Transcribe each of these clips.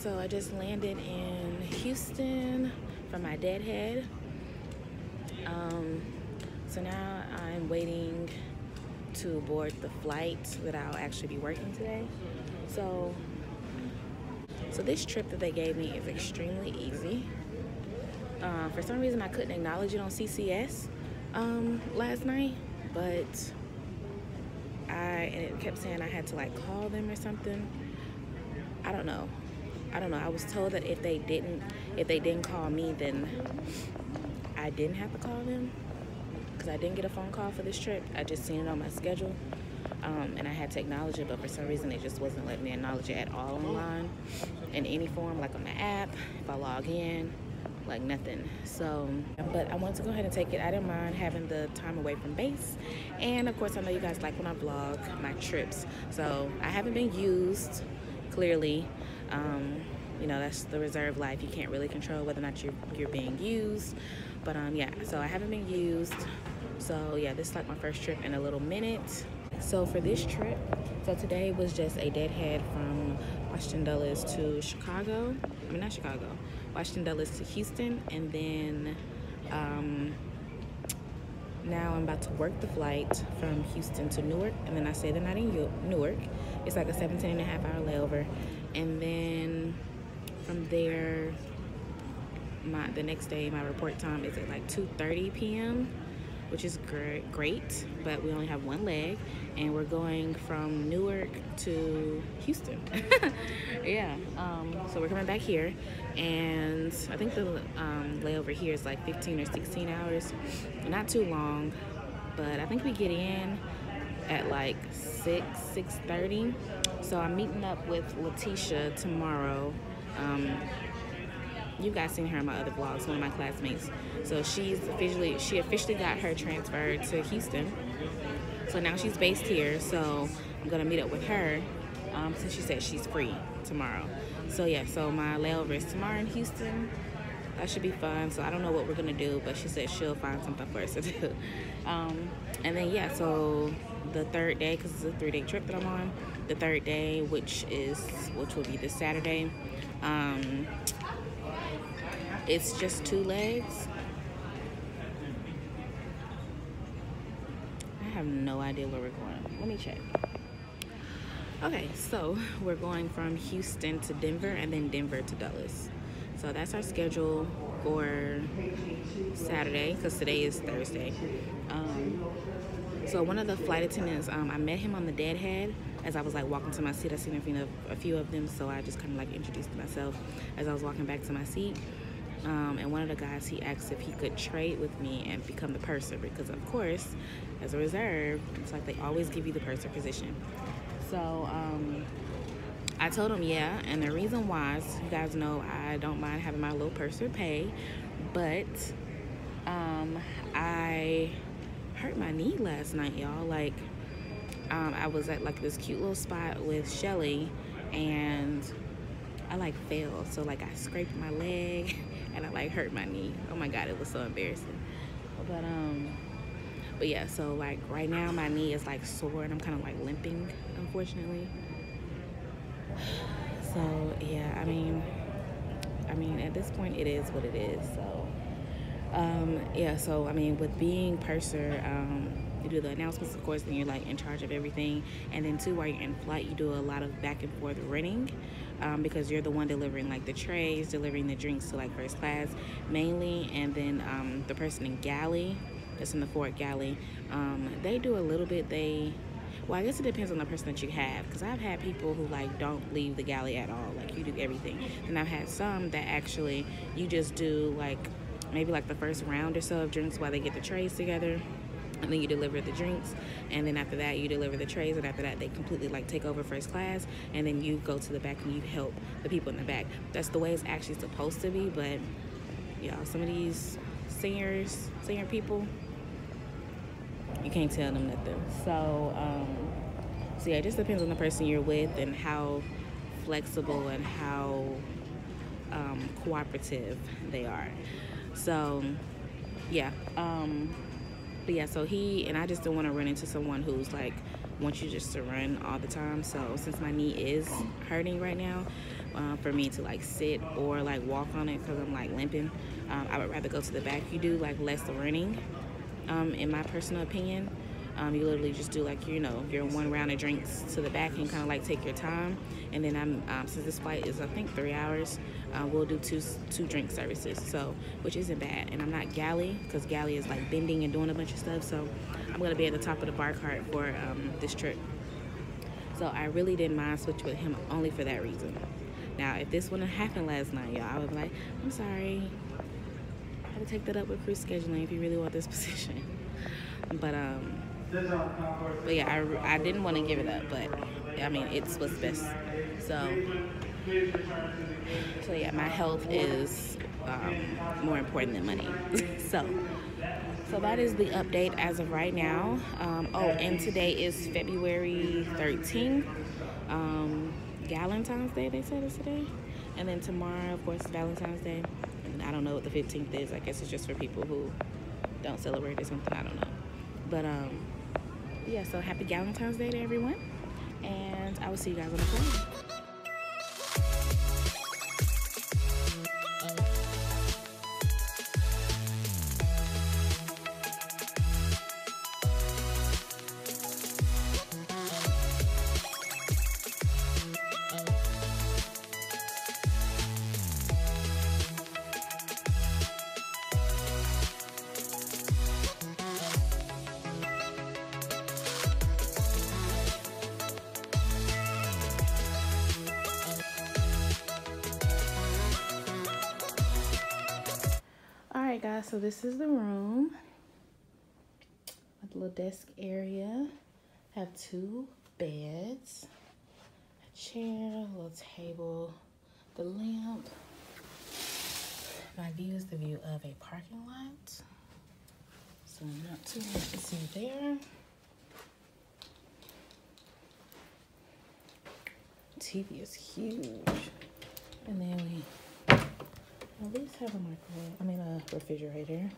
so I just landed in Houston from my deadhead. So now I'm waiting to board the flight that I'll actually be working today. So this trip that they gave me is extremely easy. For some reason I couldn't acknowledge it on CCS last night, but it kept saying I had to like call them or something. I don't know. I was told that if they didn't call me, then I didn't have to call them, because I didn't get a phone call for this trip. I just seen it on my schedule, and I had to acknowledge it, but for some reason it just wasn't letting me acknowledge it at all online in any form, like on the app, if I log in, like nothing. So, but I wanted to go ahead and take it. I didn't mind having the time away from base, and of course I know you guys like when I vlog my trips, so I haven't been used, clearly. You know, that's the reserve life. You can't really control whether or not you're being used, but yeah, so I haven't been used. So yeah, this is like my first trip in a little minute. So for this trip, so today was just a deadhead from Washington Dulles to Chicago. I mean, not Chicago, Washington Dulles to Houston, and then now I'm about to work the flight from Houston to Newark, and then I stay the night in Newark. It's like a 17.5-hour layover, and then from there, the next day my report time is at like 2:30 p.m., which is great, but we only have one leg, and we're going from Newark to Houston. Yeah, so we're coming back here, and I think the layover here is like 15 or 16 hours, not too long, but I think we get in at like 6:30. So I'm meeting up with Natasha tomorrow. You guys seen her in my other vlogs, one of my classmates. So she officially got her transferred to Houston. So now she's based here. So I'm gonna meet up with her since she said she's free tomorrow. So yeah, so my layover is tomorrow in Houston. That should be fun. So I don't know what we're gonna do, but she said she'll find something for us to do. And then yeah, so the third day, because it's a 3-day trip that I'm on, the third day, which will be this Saturday, it's just 2 legs. I have no idea where we're going. Let me check. Okay, so we're going from Houston to Denver, and then Denver to Dulles. So that's our schedule for Saturday, because today is Thursday. So one of the flight attendants, I met him on the deadhead as I was like walking to my seat. I seen a few of them, so I just kind of like introduced myself as I was walking back to my seat. And one of the guys, he asked if he could trade with me and become the purser, because of course, as a reserve, it's like they always give you the purser position. So I told him yeah, and the reason why is, you guys know I don't mind having my little purser pay, but I hurt my knee last night, y'all. Like I was at like this cute little spot with Shelly, and I like fell, so like I scraped my leg and I like hurt my knee. Oh my god, it was so embarrassing. But yeah, so like right now my knee is like sore and I'm kind of like limping, unfortunately. So yeah, I mean at this point it is what it is. So yeah, so I mean with being purser, you do the announcements, of course, then you're like in charge of everything, and then too, while you're in flight, you do a lot of back and forth renting, because you're the one delivering like the trays, delivering the drinks to like first class mainly, and then the person in galley, that's in the forward galley, they do a little bit. Well, I guess it depends on the person that you have, because I've had people who like don't leave the galley at all, like you do everything. And I've had some that actually you just do like maybe like the first round or so of drinks while they get the trays together, and then you deliver the drinks, and then after that you deliver the trays, and after that they completely like take over first class, and then you go to the back and you help the people in the back. That's the way it's actually supposed to be, but y'all, some of these senior people, you can't tell them nothing. So so yeah, it just depends on the person you're with and how flexible and how cooperative they are. So yeah, But yeah, so I just don't want to run into someone who's like wants you just to run all the time. So since my knee is hurting right now, for me to like sit or like walk on it because I'm like limping, I would rather go to the back. You do like less running, in my personal opinion. You literally just do like, you know, your one round of drinks to the back and kind of like take your time. And then since this flight is I think 3 hours, we'll do two drink services, so which isn't bad. And I'm not galley because galley is like bending and doing a bunch of stuff. So I'm gonna be at the top of the bar cart for this trip. So I really didn't mind switching with him only for that reason. Now, if this wouldn't have happened last night, y'all, I would be like, I'm sorry. I had to take that up with crew scheduling if you really want this position. But yeah, I didn't want to give it up, but I mean, it's what's best. So yeah, my health is more important than money. so that is the update as of right now. Oh, and today is February 13th. Valentine's Day, they said, is today. And then tomorrow, of course, is Valentine's Day. And I don't know what the 15th is. I guess it's just for people who don't celebrate or something. I don't know. But yeah, so happy Valentine's Day to everyone. And I will see you guys on the plane. Alright guys, so this is the room. A little desk area. Have 2 beds. A chair, a little table, the lamp. My view is the view of a parking lot. So not too much to see there. TV is huge. And then we at least have a microwave, a refrigerator.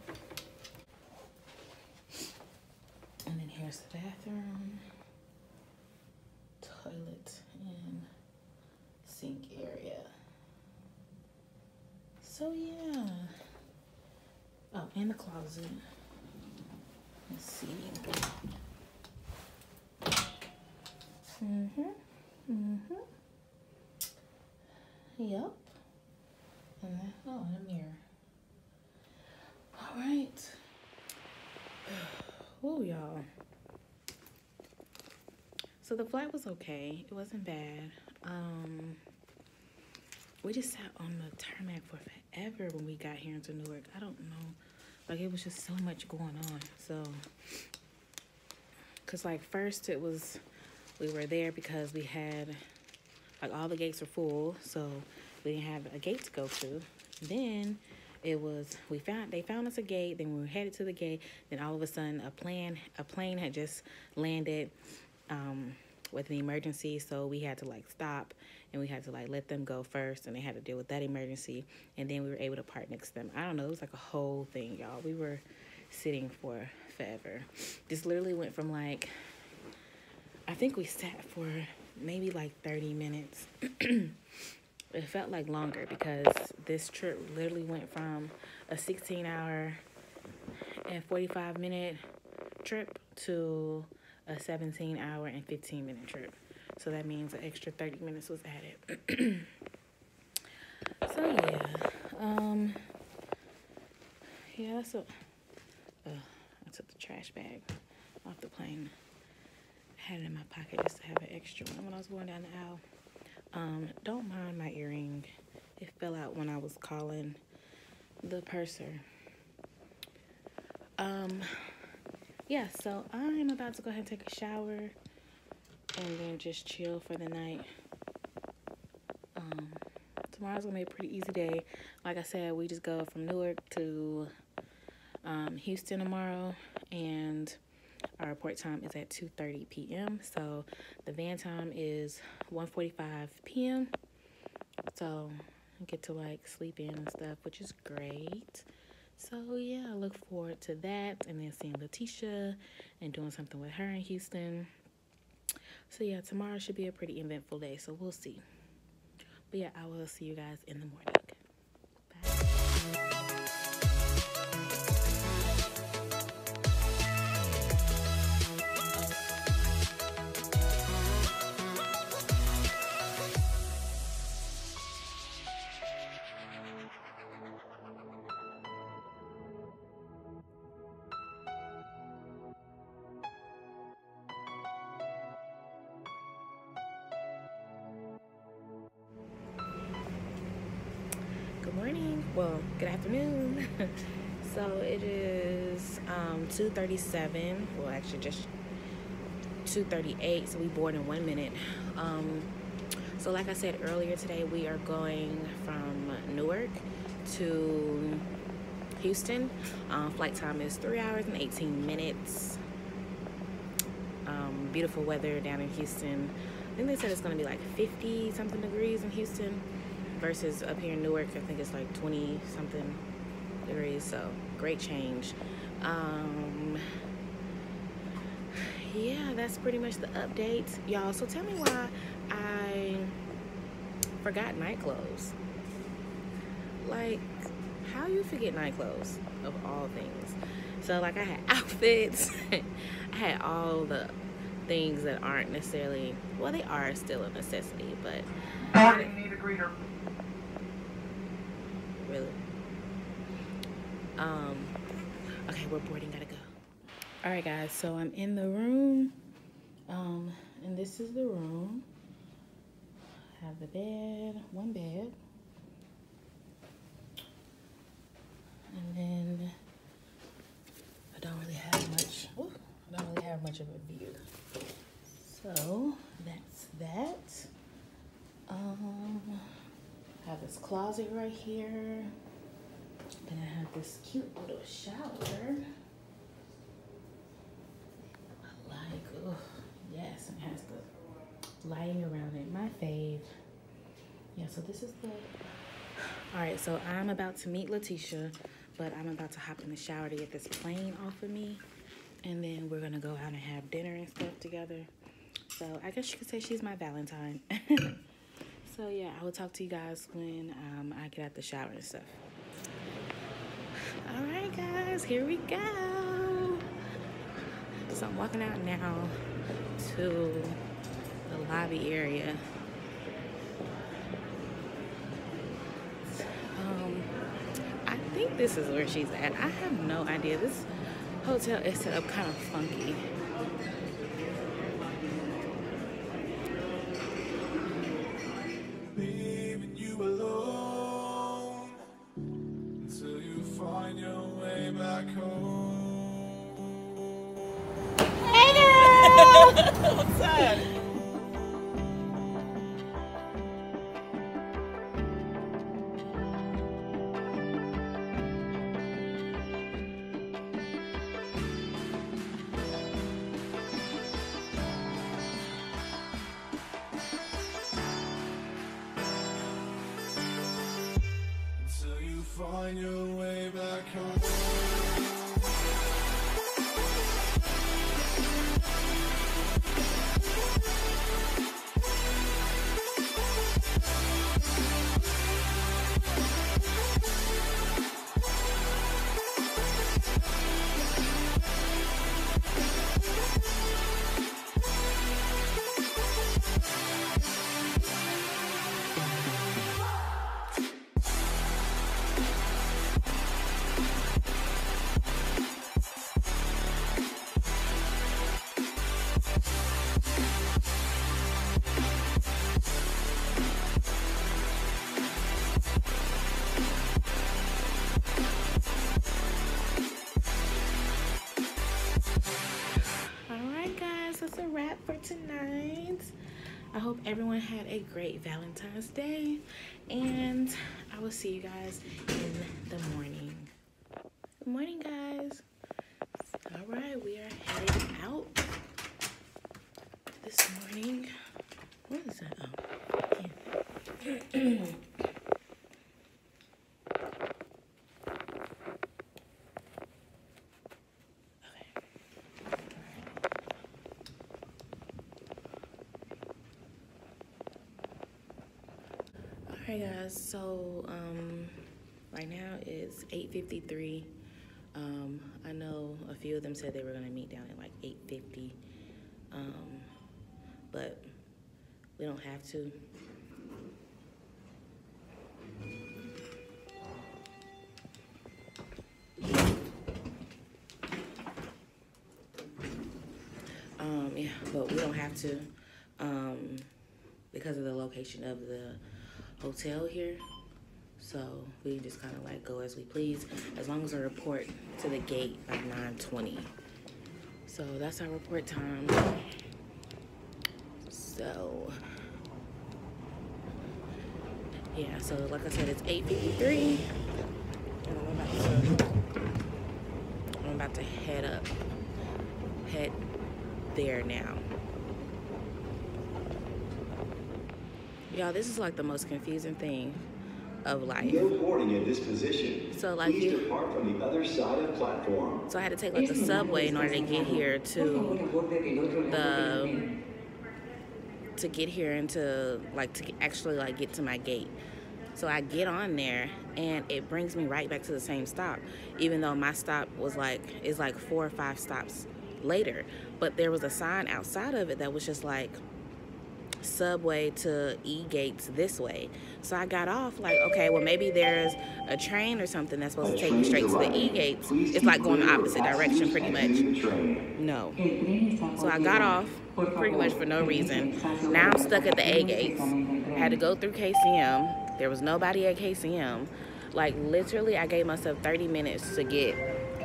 And then here's the bathroom, toilet, and sink area. So yeah. Oh, and the closet. Let's see. Yep. And a mirror. All right. Oh, y'all. So the flight was okay. It wasn't bad. We just sat on the tarmac for forever when we got here into Newark. I don't know. Like, it was just so much going on. So, because, like, first it was, we were there because we had, like, all the gates were full. So, we didn't have a gate to go to. Then it was, they found us a gate. Then we were headed to the gate. Then all of a sudden a plane had just landed with an emergency. So we had to like stop and we had to like let them go first. And they had to deal with that emergency. And then we were able to park next to them. I don't know. It was like a whole thing, y'all. We were sitting for forever. This literally went from like, I think we sat for maybe like 30 minutes. It felt like longer because this trip literally went from a 16-hour and 45-minute trip to a 17-hour and 15-minute trip. So that means an extra 30 minutes was added. So yeah, so I took the trash bag off the plane. I had it in my pocket just to have an extra one when I was going down the aisle. Don't mind my earring. It fell out when I was calling the purser. Yeah, so I'm about to go ahead and take a shower and then just chill for the night. Tomorrow's gonna be a pretty easy day. Like I said, we just go from Newark to Houston tomorrow, and our report time is at 2:30 p.m. So the van time is 1:45 p.m. So I get to like sleep in and stuff, which is great. So yeah, I look forward to that, and then seeing Letitia and doing something with her in Houston. So yeah, tomorrow should be a pretty eventful day, so we'll see. But yeah, I will see you guys in the morning. Bye. Good morning. Well, good afternoon. So it is 2:37. Well, actually just 2:38. So we board in 1 minute. So like I said earlier today, we are going from Newark to Houston. Flight time is 3 hours and 18 minutes. Beautiful weather down in Houston. I think they said it's going to be like 50 something degrees in Houston versus up here in Newark. I think it's like 20 something degrees. So great change. Yeah, that's pretty much the update, y'all. So tell me why I forgot night clothes. Like, how you forget night clothes of all things? So like I had outfits. I had all the things that aren't necessarily, well, they are still a necessity, but Boarding, need a greeter. Really? Okay, we're boarding, gotta go. All right, guys, so I'm in the room, and this is the room. I have the bed, one bed, and then I don't really have much. Ooh, I don't really have much of a view. So that's that. I have this closet right here. Then I have this cute little shower. I like, oh yes, and it has the lighting around it. My fave. Yeah, so this is the. All right, so I'm about to meet Letitia, but I'm about to hop in the shower to get this plane off of me, and then we're gonna go out and have dinner and stuff together. So I guess you could say she's my Valentine. So yeah, I will talk to you guys when I get out the shower and stuff. All right, guys, here we go. So I'm walking out now to the lobby area. I think this is where she's at. I have no idea. This hotel is set up kind of funky. Leaving you alone until you find your way back home. Hey, girl! What's up? Until you find your way back home. That's a wrap for tonight. I hope everyone had a great Valentine's Day, and I will see you guys in the morning. Good morning, guys. All right, we are heading out this morning. What is that? Oh, yeah. Hey guys, so right now it's 8:53. I know a few of them said they were gonna meet down at like 8:50, but we don't have to. Yeah, but we don't have to because of the location of the hotel here. So we just kind of like go as we please, as long as I report to the gate by 9:20. So that's our report time. So yeah, so like I said, it's 8:53, and I'm about to head there now. Y'all, this is like the most confusing thing of life. No boarding at this position. So like please depart from the other side of the platform. So I had to take like the subway in order to get here and to actually like get to my gate. So I get on there and it brings me right back to the same stop, even though my stop was is like 4 or 5 stops later. But there was a sign outside of it that was just like subway to E-gates this way. So I got off like, okay, well maybe there's a train or something that's supposed to take me straight to the E-gates. It's like going the opposite direction pretty much. No. So I got off pretty much for no reason. Now I'm stuck at the A-gates. Had to go through KCM. There was nobody at KCM. Like literally I gave myself 30 minutes to get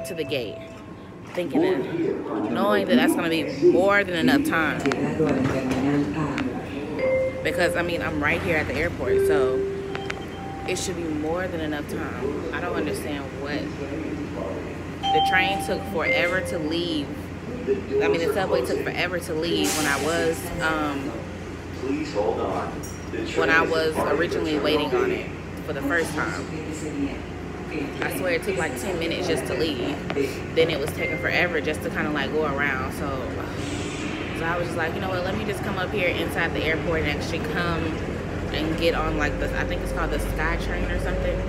to the gate, thinking that, knowing that that's going to be more than enough time. Because I mean, I'm right here at the airport, so it should be more than enough time. I don't understand what. The train took forever to leave. I mean, the subway took forever to leave when I was Please hold on. When I was originally waiting on it for the first time. I swear it took like 10 minutes just to leave. Then it was taking forever just to kind of like go around. So I was just like, you know what, let me just come up here inside the airport and actually come and get on like this, I think it's called the Sky Train or something.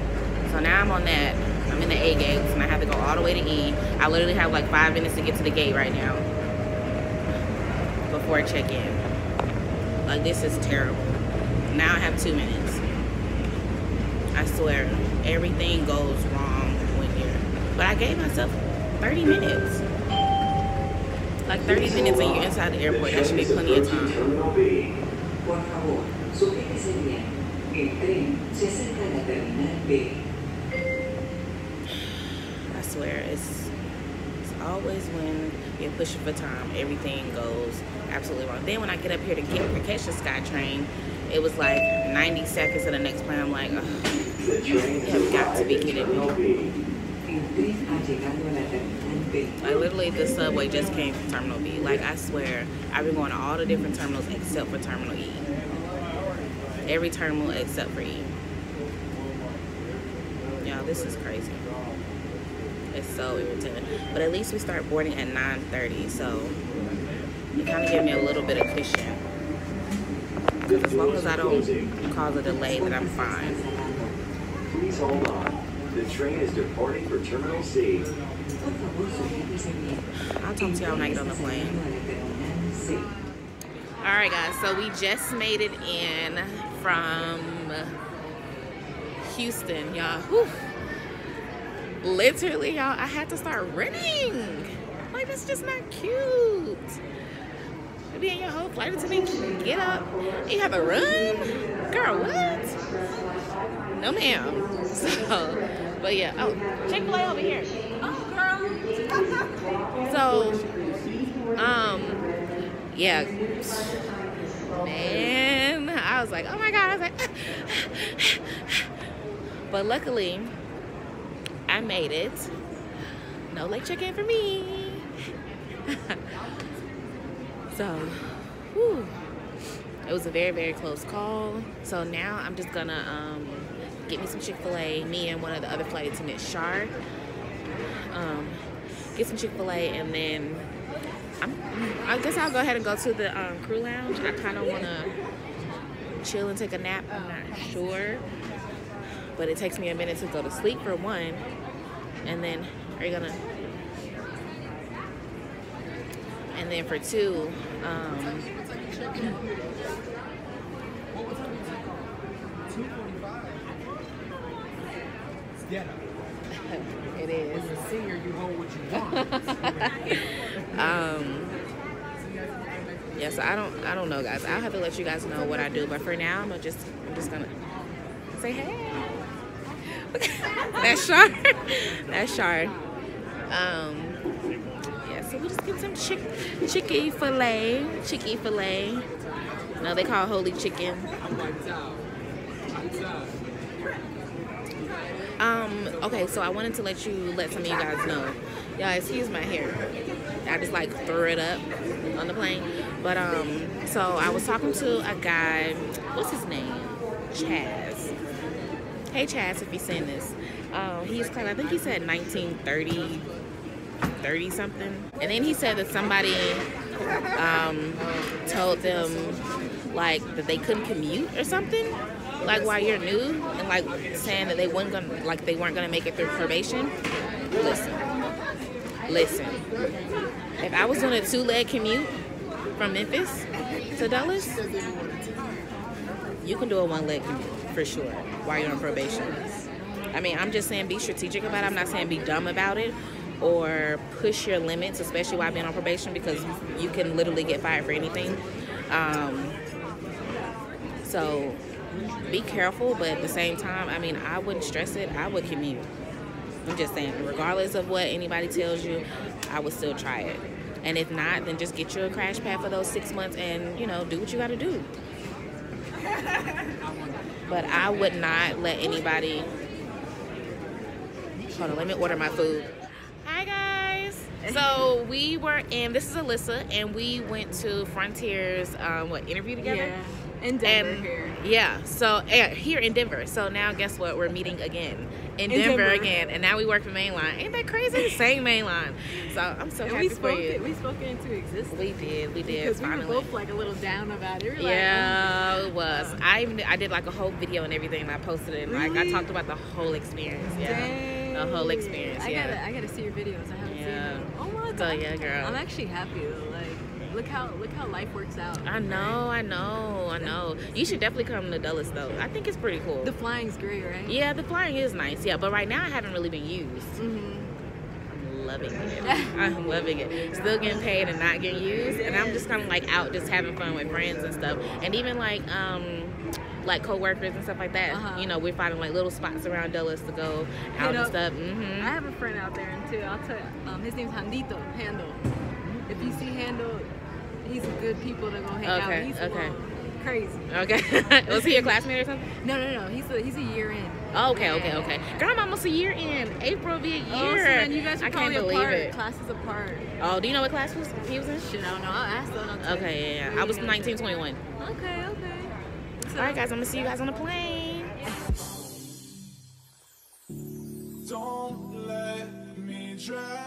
So now I'm on that. I'm in the A gates and I have to go all the way to E. I literally have like 5 minutes to get to the gate right now before I check in. Like, this is terrible. Now I have 2 minutes. I swear, everything goes wrong when you're, but I gave myself 30 minutes. Like 30 minutes and you're inside the airport. That should be plenty of time. I swear, it's always when you're pushing for time, everything goes absolutely wrong. Then when I get up here to catch the Sky Train, it was like 90 seconds to the next plane. I'm like, you have got to be kidding me. Like literally the subway just came from Terminal B. Like I swear, I've been going to all the different terminals except for Terminal E. Every terminal except for E. Y'all, this is crazy. It's so irritating. But at least we start boarding at 9:30, so it kind of gave me a little bit of cushion. Because as long as I don't cause a delay, then I'm fine. Please hold on. The train is departing for Terminal C. I'll talk to y'all when I get on the plane. Alright guys, so we just made it in from Houston, y'all. Literally, y'all, I had to start running. Like, it's just not cute. Be in your whole flight until they get up. You have to run? Girl, what? No ma'am. So, but yeah. Oh, Chick-fil-A over here. Oh, girl. So, yeah. Man, I was like, oh my God. I was like, but luckily, I made it. No late check-in for me. So, whew, it was a very, very close call. So now I'm just gonna get me some Chick-fil-A, me and one of the other flight attendants, Shar. Get some Chick-fil-A, and then I guess I'll go ahead and go to the crew lounge. I kind of want to chill and take a nap. I'm not sure. But it takes me a minute to go to sleep for one. And then, are you gonna? And then for two, it is. As a senior, you hold what you want. Yeah, so I don't know, guys. I'll have to let you guys know what I do. But for now, I'm just gonna say hey. That's Shar. That's Shar. Yeah, so we just get some chicky filet. Chicky filet. No, they call it holy chicken. Okay, so I wanted to let some of you guys know. Y'all, excuse my hair. I just like threw it up on the plane. But so I was talking to a guy. What's his name? Chaz. Hey Chaz, if you're seeing this. He's claimed, I think he said 1930 something. And then he said that somebody told them like that they couldn't commute or something. Like while you're new, and like saying that they weren't gonna make it through probation. Listen. If I was doing a 2-leg commute from Memphis to Dulles, you can do a 1-leg commute for sure while you're on probation. I mean, I'm just saying be strategic about it. I'm not saying be dumb about it or push your limits, especially while being on probation, because you can literally get fired for anything. So be careful, but at the same time, I mean, I wouldn't stress it. I would commute. I'm just saying, regardless of what anybody tells you, I would still try it. And if not, then just get you a crash pad for those 6 months and, you know, do what you got to do. But I would not let anybody... Hold on, let me order my food. Hi, guys. So we were in... This is Alyssa, and we went to Frontier's, interview together? Yeah. In Denver here. Yeah, so here in Denver. So now guess what? We're meeting again in Denver again, and now we work for Mainline. Ain't that crazy? Same Mainline. So I'm so happy for you. We spoke it into existence. We did. Because finally. we were both like a little down about it. Yeah, it was. I did like a whole video and everything, and I posted it. And, like I talked about the whole experience. Yeah, dang. The whole experience. I gotta see your videos. I haven't seen them. Oh my god. So yeah, girl. I'm actually happy though. Like. Look how life works out. I know. You should definitely come to Dulles though. I think it's pretty cool. The flying's great, right? Yeah, the flying is nice. Yeah, but right now I haven't really been used. I'm loving it. I'm loving it. Still getting paid and not getting used, and I'm just kind of like out just having fun with friends and stuff, and even like co-workers and stuff like that. You know, we're finding like little spots around Dulles to go out and stuff. I have a friend out there too. I'll tell you. His name's Handel. If you see Handel, he's a good people to go hang out. He's crazy. Okay. Was he a classmate or something? No. He's a year in. Okay. Girl, I'm almost a year in. April will be a year. Oh, so then you guys are probably apart. It. Classes apart. Oh, do you know what class he was in? Shit, I don't know. I'll ask them. Okay, yeah. I was 1921. Okay. So, all right, guys. I'm gonna see you guys on the plane. Don't let me drown.